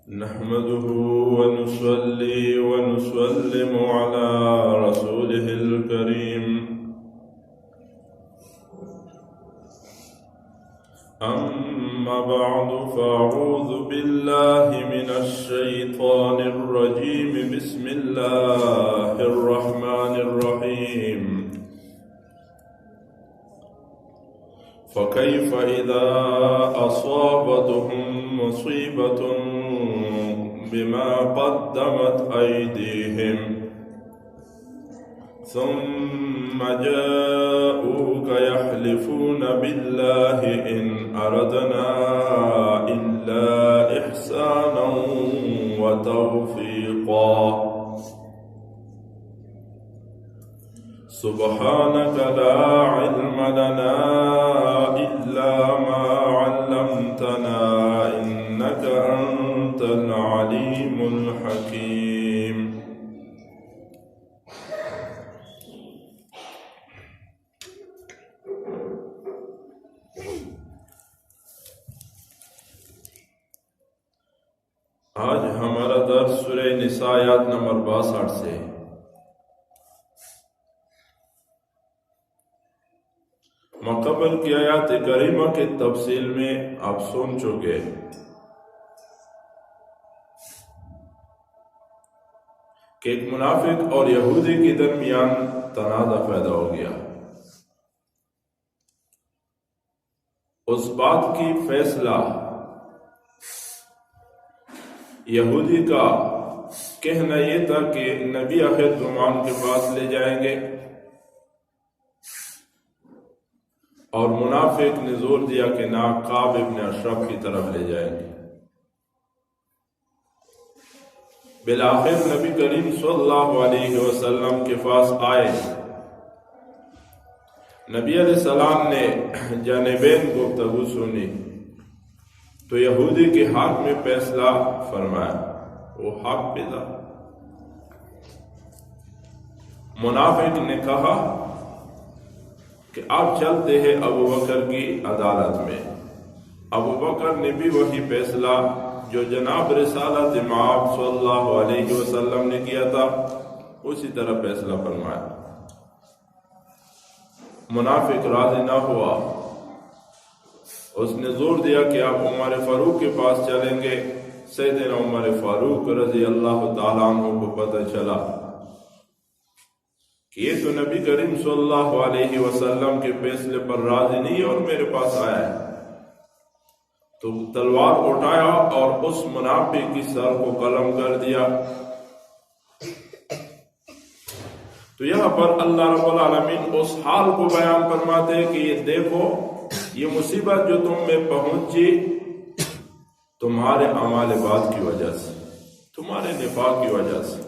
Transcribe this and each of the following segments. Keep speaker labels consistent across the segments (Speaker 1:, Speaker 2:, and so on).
Speaker 1: نحمده ونصلي ونسلم على رسوله الكريم أما بعد فأعوذ بالله من الشيطان الرجيم بسم الله الرحمن الرحيم فكيف إذا أصابتهم مصيبة بما قدمت أيديهم ثم جاءوك يحلفون بالله إن أردنا إلا إحسانا وتوفيقا سبحانك لا علم لنا إلا ما علمتنا إنك أنت العليم الحكيم آج ہمارا درس سورہ نساء آیت نمبر 62 سے ہے۔ مقبل کی آیات کریمہ کے تفصیل میں آپ سن چکے کہ ایک منافق اور یہودی کے درمیان تنازع پیدا ہو گیا۔ اس بات کی فیصلہ یہودی کا کہنا یہ تھا کہ نبی آخر زمان کے پاس لے جائیں گے، اور منافق نے زور دیا کہ نہ کعب ابن اشرف کی طرف لے جائیں گے۔ بالآخر نبی کریم صلی اللہ علیہ وسلم کے پاس آئے۔ نبی علیہ السلام نے جانبین گفتگو سنی تو یہودی کے حق میں فیصلہ فرمایا، وہ حق پہ تھا۔ منافق نے کہا کہ آپ چلتے ہیں ابو بکر کی عدالت میں۔ ابو بکر نے بھی وہی فیصلہ جو جناب رسالت مآب صلی اللہ علیہ وسلم نے کیا تھا اسی طرح فیصلہ فرمایا۔ منافق راضی نہ ہوا، اس نے زور دیا کہ آپ عمر فاروق کے پاس چلیں گے۔ سیدنا عمر فاروق رضی اللہ تعالیٰ عنہ کو پتہ چلا کہ یہ تو نبی کریم صلی اللہ علیہ وسلم کے فیصلے پر راضی نہیں اور میرے پاس آیا ہے، تو تلوار اٹھایا اور اس منافق کی سر کو قلم کر دیا۔ تو یہاں پر اللہ رب العالمین اس حال کو بیان فرماتے ہیں کہ یہ دیکھو، یہ مصیبت جو تم میں پہنچی تمہارے اعمال بعد کی وجہ سے، تمہارے نفاق کی وجہ سے۔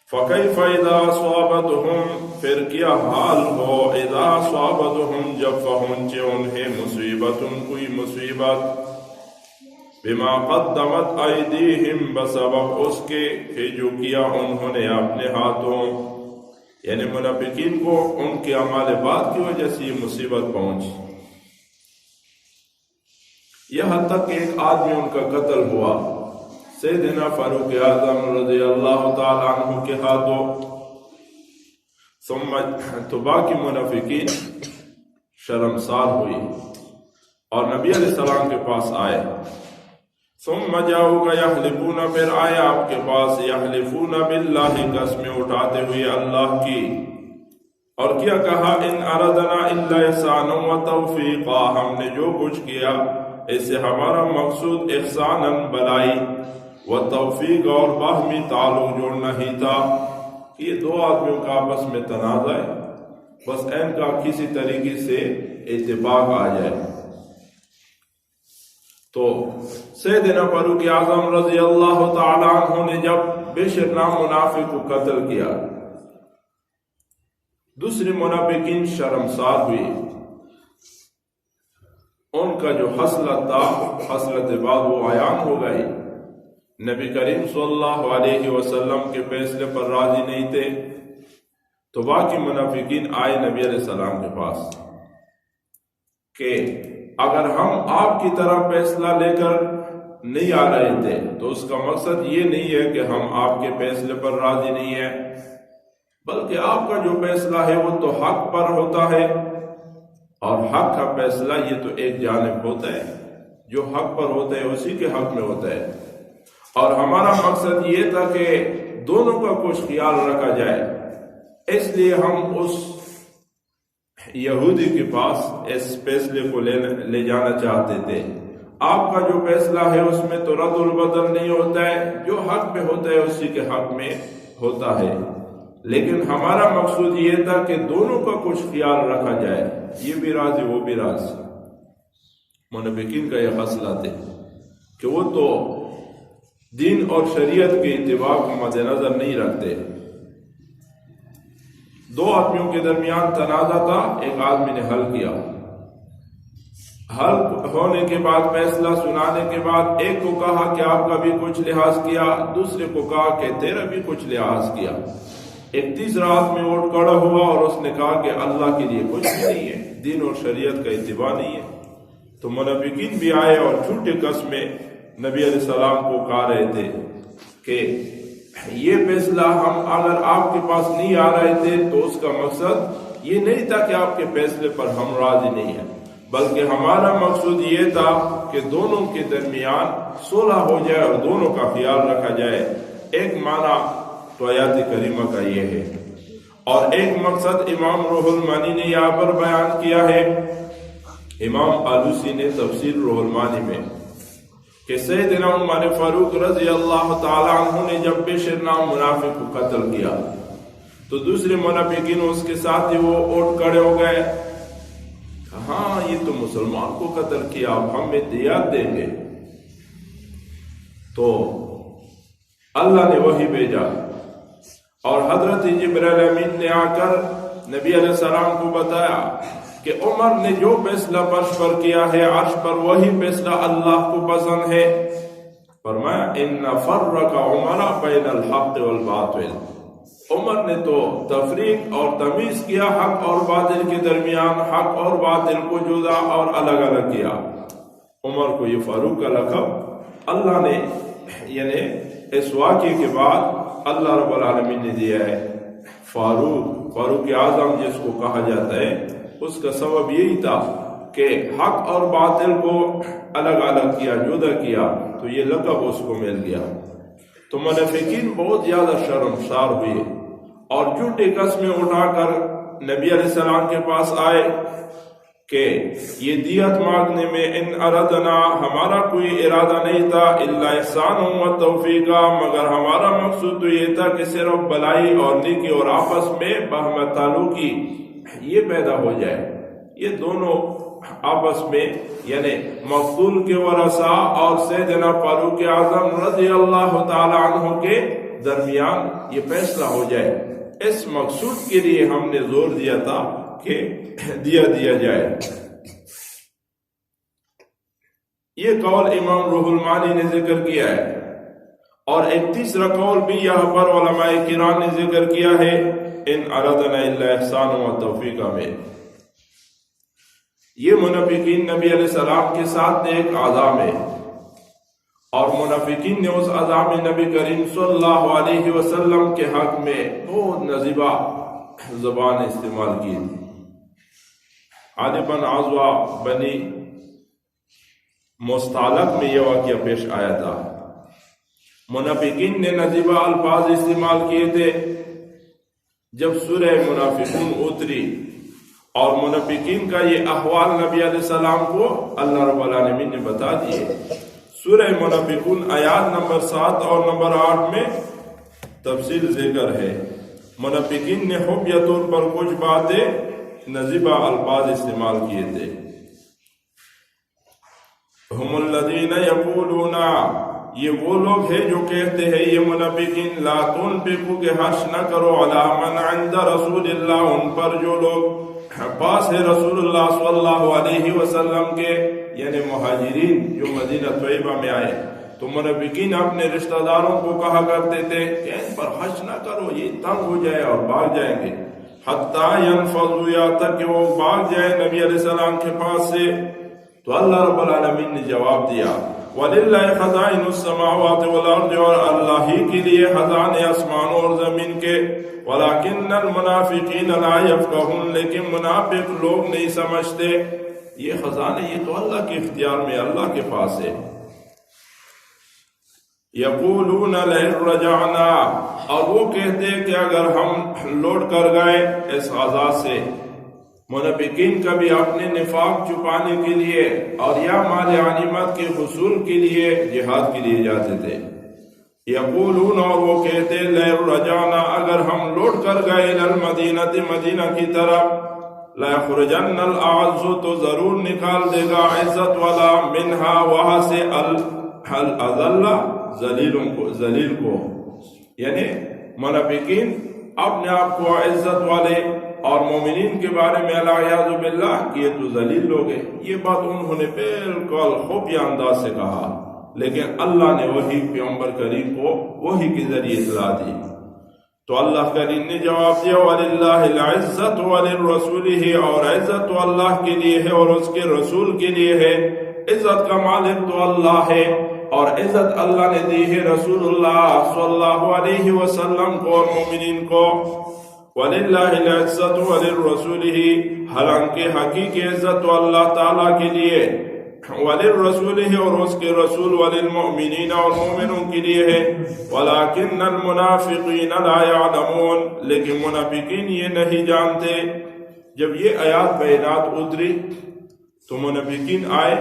Speaker 1: فَكَيْفَ إِذَا أَصَابَتْهُمْ، پھر کیا حال ہو، اِذَا أَصَابَتْهُمْ جب پہنچے انہیں مصیبت، کوئی مصیبت، بِمَا قَدَّمَتْ أَيْدِيهِمْ بسبب اس کے کہ جو کیا انہوں نے اپنے ہاتھوں، یعنی منافقین کو ان کے اعمال بعد کی وجہ سے یہ مصیبت پہنچی۔ یہاں تک کہ ایک آدمی ان کا قتل ہوا، سیدنا فاروق اعظم رضی اللہ تعالیٰ عنہ کے ہاتھوں۔ تو باقی منافقین شرمسار ہوئی اور نبی علیہ السلام کے پاس آئے۔ ثم جاؤک یحلفون، پھر آئے آپ کے پاس، یحلفون باللہ، قسمیں اٹھاتے ہوئے اللہ کی، اور کیا کہا، ان اردنا الا احسانا وتوفیقا، ہم نے جو کچھ کیا اس سے ہمارا مقصود احسانا بلائی، وتوفیق اور باہمی تعلق جوڑنا ہی تھا۔ یہ دو آدمیوں کا آپس میں تنازع ہے، بس ان کا کسی طریقے سے اتفاق آ جائے۔ تو سیدنا فاروق اعظم رضی اللہ تعالی عنہ نے جب بشر نام منافق کو قتل کیا، دوسری منافقین شرمسار ہوئی، ان کا جو حسلت تھا، حسلت بعد وہ عیان ہو گئی۔ نبی کریم صلی اللہ علیہ وسلم کے فیصلے پر راضی نہیں تھے، تو باقی منافقین آئے نبی علیہ السلام کے پاس کہ اگر ہم آپ کی طرح فیصلہ لے کر نہیں آ رہے تھے، تو اس کا مقصد یہ نہیں ہے کہ ہم آپ کے فیصلے پر راضی نہیں ہیں، بلکہ آپ کا جو فیصلہ ہے وہ تو حق پر ہوتا ہے، اور حق کا فیصلہ یہ تو ایک جانب ہوتا ہے، جو حق پر ہوتا ہے اسی کے حق میں ہوتا ہے، اور ہمارا مقصد یہ تھا کہ دونوں کا کچھ خیال رکھا جائے، اس لیے ہم اس یہودی کے پاس اس فیصلے کو لے جانا چاہتے تھے۔ آپ کا جو فیصلہ ہے اس میں تو رد البدل نہیں ہوتا ہے، جو حق میں ہوتا ہے اسی کے حق میں ہوتا ہے، لیکن ہمارا مقصود یہ تھا کہ دونوں کا کچھ خیال رکھا جائے، یہ بھی راضی وہ بھی راضی۔ منافقین کا یہ خصلہ تھے کہ وہ تو دین اور شریعت کے اتباع کو مد نظر نہیں رکھتے۔ دو آدمیوں کے درمیان تنازع تھا، ایک آدمی نے حل کیا، حل ہونے کے بعد فیصلہ سنانے کے بعد ایک کو کہا کہ آپ کا بھی کچھ لحاظ کیا، دوسرے کو کہا کہ تیرا بھی کچھ لحاظ کیا، ایک تیسرا آدمی اٹھ کھڑا ہوا اور اس نے کہا کہ اللہ کے لیے کچھ بھی نہیں ہے، دین اور شریعت کا اتباع نہیں ہے۔ تو منافقین بھی آئے اور جھوٹے قسمیں نبی علیہ السلام کو کہا رہے تھے کہ یہ فیصلہ ہم اگر آپ کے پاس نہیں آ رہے تھے تو اس کا مقصد یہ نہیں تھا کہ آپ کے فیصلے پر ہم راضی نہیں ہیں، بلکہ ہمارا مقصود یہ تھا کہ دونوں کے درمیان صلح ہو جائے اور دونوں کا خیال رکھا جائے۔ ایک معنی تو آیات کریمہ کا یہ ہے، اور ایک مقصد امام روح المانی نے یہاں پر بیان کیا ہے، امام آلوسی نے تفسیر روح المانی میں، کہ سیدنا عمر فاروق رضی اللہ تعالی عنہ نے جب بشر نام منافق کو قتل کیا تو دوسرے منافقین اس کے ساتھ ہی وہ اٹھ کھڑے ہو گئے، ہاں یہ تو مسلمان کو قتل کیا، اب ہمیں دیات دیں گے۔ تو اللہ نے وحی بھیجا اور حضرت جبرائیل امین نے آ کر نبی علیہ السلام کو بتایا کہ عمر نے جو فیصلہ فرش پر کیا ہے عرش پر وہی فیصلہ اللہ کو پسند ہے۔ فرمایا ان فرق عمر بین الحق والباطل، عمر نے تو تفریق اور تمیز کیا حق اور باطل کے درمیان، حق اور باطل کو جدا اور الگ الگ کیا۔ عمر کو یہ فاروق کا لقب اللہ نے یعنی اس واقعے کے بعد اللہ رب العالمین نے دیا ہے۔ فاروق اعظم جس کو کہا جاتا ہے، اس کا سبب یہی تھا کہ حق اور باطل کو الگ الگ کیا، جدا کیا، تو یہ لقب اس کو مل گیا۔ تو منافقین بہت زیادہ شرمسار ہوئے اور جھوٹے قسمیں اٹھا کر نبی علیہ السلام کے پاس آئے کہ یہ دیت مانگنے میں ان اردنا، ہمارا کوئی ارادہ نہیں تھا، الا احسان و توفیقا، مگر ہمارا مقصود تو یہ تھا کہ صرف بلائی اور نیکی اور آپس میں باہم تعلقی یہ پیدا ہو جائے، یہ دونوں آپس میں یعنی مقتول کے ورثاء اور سیدنا فاروق اعظم رضی اللہ تعالی عنہ کے درمیان یہ فیصلہ ہو جائے۔ اس مقصود کے لیے ہم نے زور دیا تھا کہ دیا جائے۔ یہ قول امام روح المانی نے ذکر کیا ہے، اور ایک تیسرا قول بھی یہاں پر علماء کرام نے ذکر کیا ہے، ان اردنا الا احسان و توفیق میں۔ یہ منافقین نبی علیہ السلام کے ساتھ ایک عذاب ہے، اور منافقین نے اس عذاب میں نبی کریم صلی اللہ علیہ وسلم کے حق میں بہت نزیبہ زبان استعمال کی تھی۔ عادی بن عزوہ بنی مستعلق میں یہ واقعہ پیش آیا تھا۔ منافقین نے نزیبہ الفاظ استعمال کیے تھے۔ جب سورہ منافقون اتری اور منافقین کا یہ احوال نبی علیہ السلام کو اللہ رب العالمین نے بتا دیے، سورہ منافقون آیات نمبر 7 اور نمبر 8 میں تفصیل ذکر ہے۔ منافقین نے خفیہ طور پر کچھ باتیں نزیبہ الفاظ استعمال کیے تھے۔ ہم الذین یقولون، یہ وہ لوگ ہیں جو کہتے ہیں یہ منافقین، لا تنفقوا کہ خرچ نہ کرو، علی من عند رسول اللہ، ان پر جو لوگ پاس ہے رسول اللہ صلی اللہ علیہ وسلم کے، یعنی مہاجرین جو مدینہ طیبہ میں آئے۔ تو منافقین اپنے رشتہ داروں کو کہا کرتے تھے کہ ان پر خرچ نہ کرو، یہ تنگ ہو جائے اور بھاگ جائیں گے، حتی ینفضوا، یہاں تک کہ وہ بھاگ جائیں نبی علیہ السلام کے پاس سے۔ تو اللہ رب العالمین نے جواب دیا وَلِلَّهِ خَزَائِنُ السَّمَاوَاتِ وَالْأَرْضِ، اور اللہ ہی کے لیے خزانے آسمانوں اور زمین کے، وَلَكِنَّ الْمُنَافِقِينَ لَا يَفْقَهُونَ، لیکن منافق لوگ نہیں سمجھتے۔ یہ خزانے یہ تو اللہ کے اختیار میں، اللہ کے پاس ہے۔ يَقُولُونَ لَئِن رَجَعْنَا، اور وہ کہتے کہ اگر ہم لوٹ کر گئے اس غزا سے، منافقین کبھی اپنے نفاق چھپانے کے لیے اور یا مال غنیمت کے حصول کے لیے جہاد کے لیے جاتے تھے۔ یقولون، اور وہ کہتے لئن رجعنا، اگر ہم لوٹ کر گئے الی المدینہ، مدینہ کی طرف، لَيَخْرُجَنَّ الْأَعَزُّ، تو ضرور نکال دے گا عزت والا، منہا وہاں سے، الْأَذَلَّ، ذلیل کو، یعنی منافقین اپنے آپ کو عزت والے اور مومنین کے بارے میں الیاذ باللہ کہ یہ تو ذلیل لوگ ہیں، یہ بات انہوں نے بالکل خفیہ انداز سے کہا، لیکن اللہ نے وہی پیغمبر کریم کو وہی کے ذریعے اطلاع دی۔ تو اللہ کریم نے جواب دیا وَلِلَّهِ الْعِزَّةُ وَلِلرَّسُولِهِ، اور عزت تو اللہ کے لیے ہے اور اس کے رسول کے لیے ہے۔ عزت کا مالک تو اللہ ہے، اور عزت اللہ نے دی ہے رسول اللہ صلی اللہ علیہ وسلم کو اور مومنین کو۔ وَلِلَّهِ الْعِزَّةُ وَلِلرَّسُولِهِ، حالانکہ حقیقی عزت تو اللہ تعالیٰ کے لیے، وَلِلرَّسُولِهِ، اور اس کے رسول، وَلِلْمُؤْمِنِينَ، اور مومنوں کے لیے ہے۔ وَلَكِنَّ الْمُنَافِقِينَ لَا يَعْلَمُونَ، لیکن منافقین یہ نہیں جانتے۔ جب یہ آیات بینات اتری تو منافقین آئے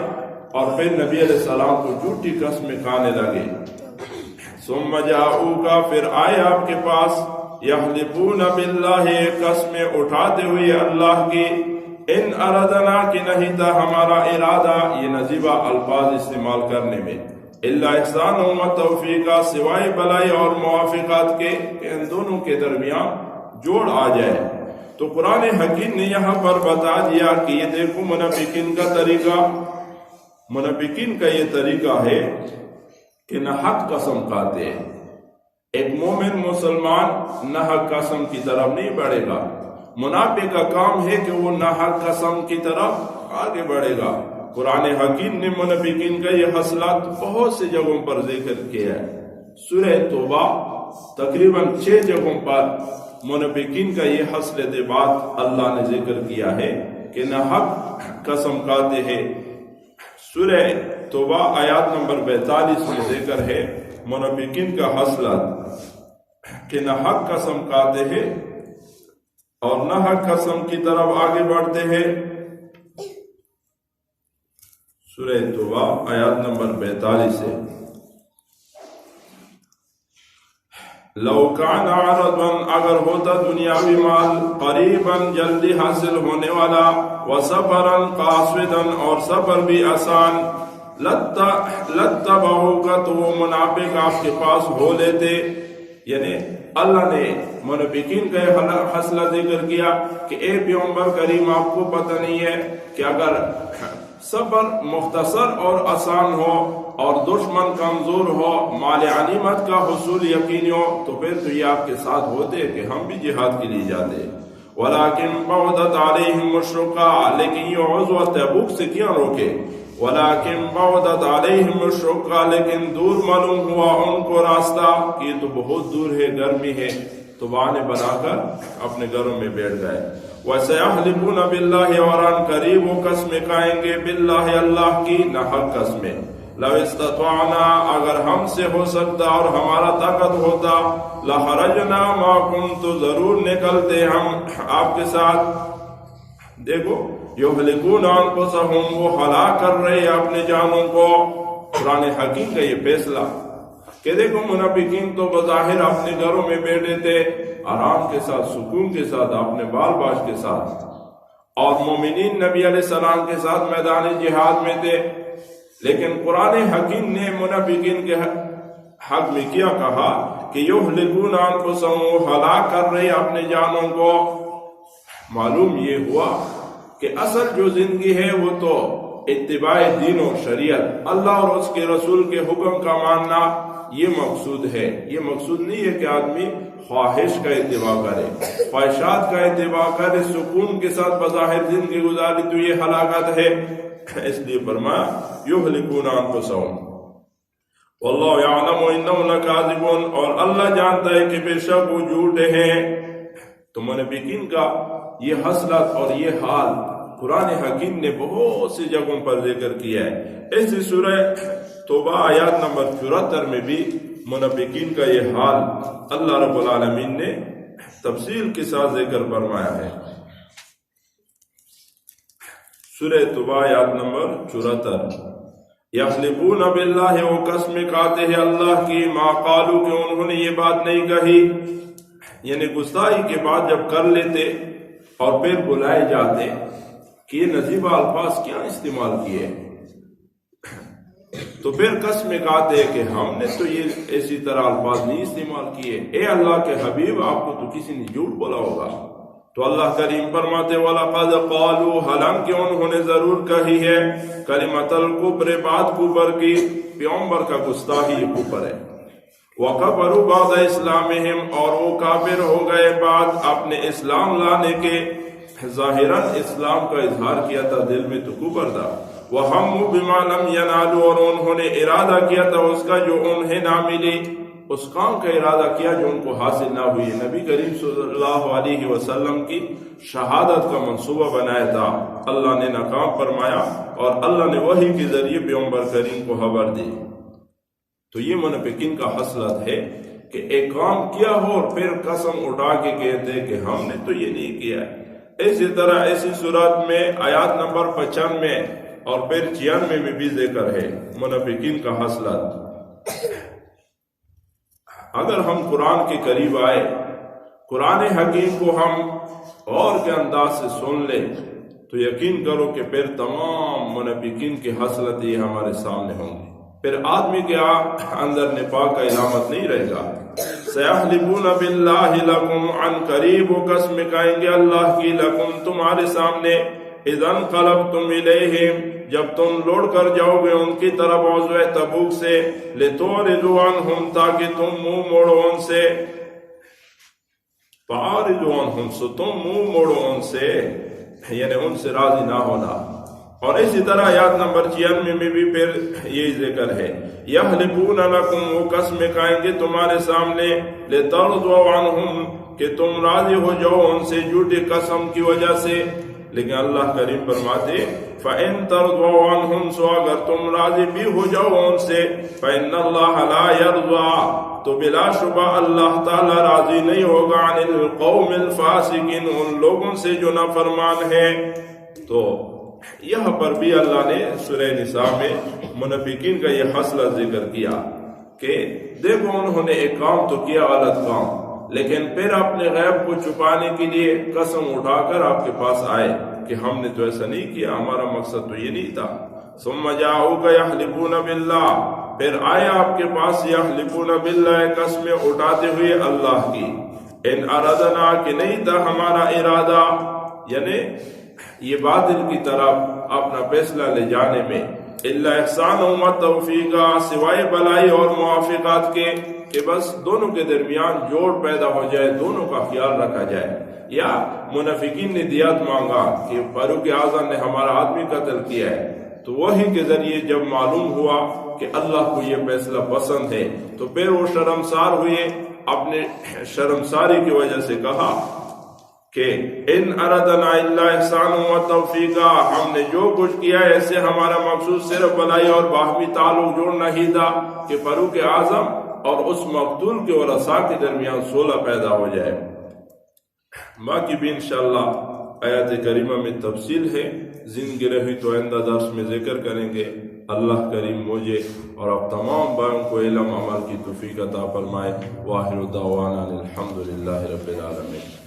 Speaker 1: اور پھر نبی علیہ السلام کو جھوٹی قسمیں کھانے لگے۔ ثم جاءوک، پھر آئے آپ کے پاس، یحلفون باللہ، قسمیں اٹھاتے ہوئے اللہ کی، ان اردنا، کہ نہیں تھا ہمارا ارادہ، یہ نزیبہ الفاظ استعمال کرنے میں، الا احسان و توفیقہ، سوائے بلائی اور موافقات کے، کہ ان دونوں کے درمیان جوڑ آ جائے۔ تو قرآن حکیم نے یہاں پر بتا دیا کہ یہ دیکھو منافقین کا طریقہ، منافقین کا یہ طریقہ ہے کہ نہ حق قسم کھاتے ہیں۔ ایک مومن مسلمان نہ حق قسم کی طرف نہیں بڑھے گا، منافق کا کام ہے کہ وہ نہ حق قسم کی طرف آگے بڑھے گا۔ قرآن حکیم نے منافقین کا یہ خصلت بہت سے جگہوں پر ذکر کیا ہے۔ سورہ توبہ تقریباً 6 جگہوں پر منافقین کا یہ خصلت بات اللہ نے ذکر کیا ہے کہ نہ حق قسم کھاتے ہیں۔ سورہ توبہ آیات نمبر 42 میں ذکر ہے منافقین کا خصلت کہ نہ حق قسم کھاتے ہیں اور نہ حق قسم کی طرف آگے بڑھتے ہیں۔ سورہ توبہ آیات نمبر 42 ہے، لو کان عرضا، اگر ہوتا دنیاوی مال، قریبا جلدی حاصل ہونے والا، وسفرا قاصدا، اور سفر بھی آسان، لتبعوک، تو وہ منافق آپ کے پاس ہو لیتے۔ یعنی اللہ نے منافقین کا یہ حصلہ ذکر کیا کہ اے پیغمبر کریم، آپ کو پتہ نہیں ہے کہ اگر سفر مختصر اور آسان ہو اور دشمن کمزور ہو، مال غنیمت کا حصول یقینی ہو، تو پھر تو یہ آپ کے ساتھ ہوتے کہ ہم بھی جہاد کے لیے جاتے۔ وَلَكِنْ بَعُدَتْ عَلَيْهِمُ الشُّقَّةُ، لیکن یہ غزوہ تبوک سے کیا روکے؟ وَلَكِنْ بَعُدَتْ عَلَيْهِمُ الشُّقَّةُ، لیکن دور معلوم ہوا ان کو راستہ کہ یہ تو بہت دور ہے، گرمی ہے، تو بہانے بنا کر اپنے گھروں میں بیٹھ گئے۔ وَسَيَحْلِفُونَ بِاللَّهِ، اور ان قریب وہ قسمیں کھائیں گے، باللہ، اللہ کی، نہ حق قسمیں، لو استطعنا، اگر ہم سے ہو سکتا اور ہمارا طاقت ہوتا، لخرجنا معکم، تو ضرور نکلتے ہم آپ کے ساتھ۔ دیکھو یہلکون انفسہم، وہ ہلاک کر رہے اپنے جانوں کو۔ قرآن حکیم کا یہ فیصلہ کہ دیکھو منافقین تو بظاہر اپنے گھروں میں بیٹھے تھے، آرام کے ساتھ، سکون کے ساتھ، اپنے بال باش کے ساتھ، اور مومنین نبی علیہ السلام کے ساتھ میدان جہاد میں تھے، لیکن قرآن حکیم نے منافقین کے حق میں کیا کہا کہ یہلکون انفسہم، وہ ہلاک کر رہے اپنے جانوں کو۔ معلوم یہ ہوا کہ اصل جو زندگی ہے وہ تو اتباع دین و شریعت، اللہ اور اس کے رسول کے حکم کا ماننا، یہ مقصود ہے۔ یہ مقصود نہیں ہے کہ آدمی خواہش کا اتباع کرے، خواہشات کا اتباع کرے، سکون کے ساتھ بظاہر زندگی گزاری، تو یہ ہلاکت ہے۔ اس لیے فرمایا یہلکون انفسہم واللہ یعلم انہم لکاذبون، اور اللہ جانتا ہے کہ بے شک وہ جھوٹے ہیں۔ تو منافقین کا یہ حسرت اور یہ حال قرآن حکیم نے بہت سی جگہوں پر ذکر کیا ہے۔ اسی سورہ توبہ آیات نمبر 74 میں بھی منافقین کا یہ حال اللہ رب العالمین نے تفصیل کے ساتھ ذکر فرمایا ہے۔ سورہ توبہ آیات نمبر 74، یحلفون باللہ، وہ قسم کھاتے ہیں اللہ کی، ما قالوا، کہ انہوں نے یہ بات نہیں کہی، یعنی گستاخی کے بعد جب کر لیتے اور پھر بلائے جاتے کہ یہ نزیبہ الفاظ کیا استعمال کیے، تو پھر قسم کھاتے کہ ہم نے تو یہ ایسی طرح الفاظ نہیں استعمال کیے، اے اللہ کے حبیب آپ کو تو کسی نے جھوٹ بولا ہوگا۔ تو اللہ کریم فرماتے وَلَقَدْ قَالُوا، حالانکہ انہوں نے ضرور کہی ہے، کلمۃ الکفر، بات کفر کی، پیغمبر کا گستاخی یہ کفر ہے، وَكَفَرُوا بَعْدَ إِسْلَامِهِمْ، اور وہ کافر ہو گئے بعد اپنے اسلام لانے کے، ظاہراً اسلام کا اظہار کیا تھا، دل میں تو کفر تھا، وَهَمُّوا بِمَا لَمْ يَنَالُوا، اور انہوں نے ارادہ کیا تھا اس کا جو انہیں نہ ملی، اس کام کا ارادہ کیا جو ان کو حاصل نہ ہوئی۔ نبی کریم صلی اللہ علیہ وسلم کی شہادت کا منصوبہ بنایا تھا، اللہ نے ناکام فرمایا اور اللہ نے وحی کے ذریعے پیغمبر کریم کو خبر دی۔ تو یہ منافقین کا حسرت ہے کہ ایک کام کیا ہو اور پھر قسم اٹھا کے کہتے کہ ہم نے تو یہ نہیں کیا ہے۔ اسی طرح ایسی صورت میں آیات نمبر 95 اور پھر 96 میں بھی ذکر ہے منافقین کا حسرت۔ اگر ہم قرآن کے قریب آئے، قرآن حکیم کو ہم غور کے انداز سے سن لیں، تو یقین کرو کہ پھر تمام منافقین کی حسرت یہ ہمارے سامنے ہوں گی، پھر آدمی کے اندر نفاق کا علامت نہیں رہے گا۔ سَيَحْلِفُونَ بِاللَّهِ لَكُمْ، عن قریب وہ قسم کھائیں گے اللہ کی، لَكُمْ تمہارے سامنے، اِذَا انقلبتم إِلَيْهِمْ جب تم لوٹ کر جاؤ گے ان کی طرف غزوہ تبوک سے، لِتُعْرِضُوا عَنْهُمْ تاکہ تم منہ موڑو ان سے، فَأَعْرِضُوا عَنْهُمْ سو تم منہ موڑو ان سے، یعنی ان سے راضی نہ ہونا۔ اور اسی طرح آیات نمبر 96 میں بھی پھر یہی ذکر ہے، یحلفون لکم وہ قسم کھائیں گے تمہارے سامنے، لترضوا عنہم کہ تم راضی ہو جاؤ ان سے جھوٹی قسم کی وجہ سے، لیکن اللہ کریم فرماتے فَإِن تَرْضُوا عَنْهُمْ سو اگر تم راضی بھی ہو جاؤ ان سے، فَإِنَّ اللَّهَ لَا يَرْضَى تو بلا شبہ اللہ تعالی راضی نہیں ہوگا، عَنِ الْقَوْمِ الْفَاسِقِينَ ان لوگوں سے جو نافرمان ہیں۔ تو یہاں پر بھی اللہ نے سورہ نساء میں منافقین کا یہ حسرت ذکر کیا کہ دیکھو انہوں نے ایک کام تو کیا غلط کام، لیکن پھر اپنے غیب کو چھپانے کے لیے قسم اٹھا کر آپ کے پاس آئے کہ ہم نے تو ایسا نہیں کیا، ہمارا مقصد تو یہ نہیں تھا۔ ثم جاؤک یحلفون باللہ پھر آئے آپ کے پاس، یحلفون باللہ قسمیں اٹھاتے ہوئے اللہ کی، ان ارادنا کہ نہیں تھا ہمارا ارادہ، یعنی یہ باطل کی طرف اپنا فیصلہ لے جانے میں، الا احسان و توفیقا سوائے بلائی اور موافقات کے، کہ بس دونوں کے درمیان جوڑ پیدا ہو جائے، دونوں کا خیال رکھا جائے۔ یا منافقین نے دیات مانگا کہ فاروق اعظم نے ہمارا آدمی قتل کیا ہے، تو وہی کے ذریعے جب معلوم ہوا کہ اللہ کو یہ فیصلہ پسند ہے تو پھر وہ شرمسار ہوئے، اپنے شرمساری کی وجہ سے کہا کہ ان اردنا الا احسان و توفیقا ہم نے جو کچھ کیا ہے ایسے ہمارا مقصود صرف بلائی اور باہمی تعلق جوڑنا ہی تھا کہ فاروق اعظم اور اس مقتول کے ورثاء کے درمیان صلح پیدا ہو جائے۔ باقی بھی انشاءاللہ آیات کریمہ میں تفصیل ہے، زندگی رہی تو آئندہ درس میں ذکر کریں گے۔ اللہ کریم مجھے اور آپ تمام بھائیوں کو علم عمل کی توفیق عطا فرمائے۔ واخر دعوانا الحمدللہ رب العالمین۔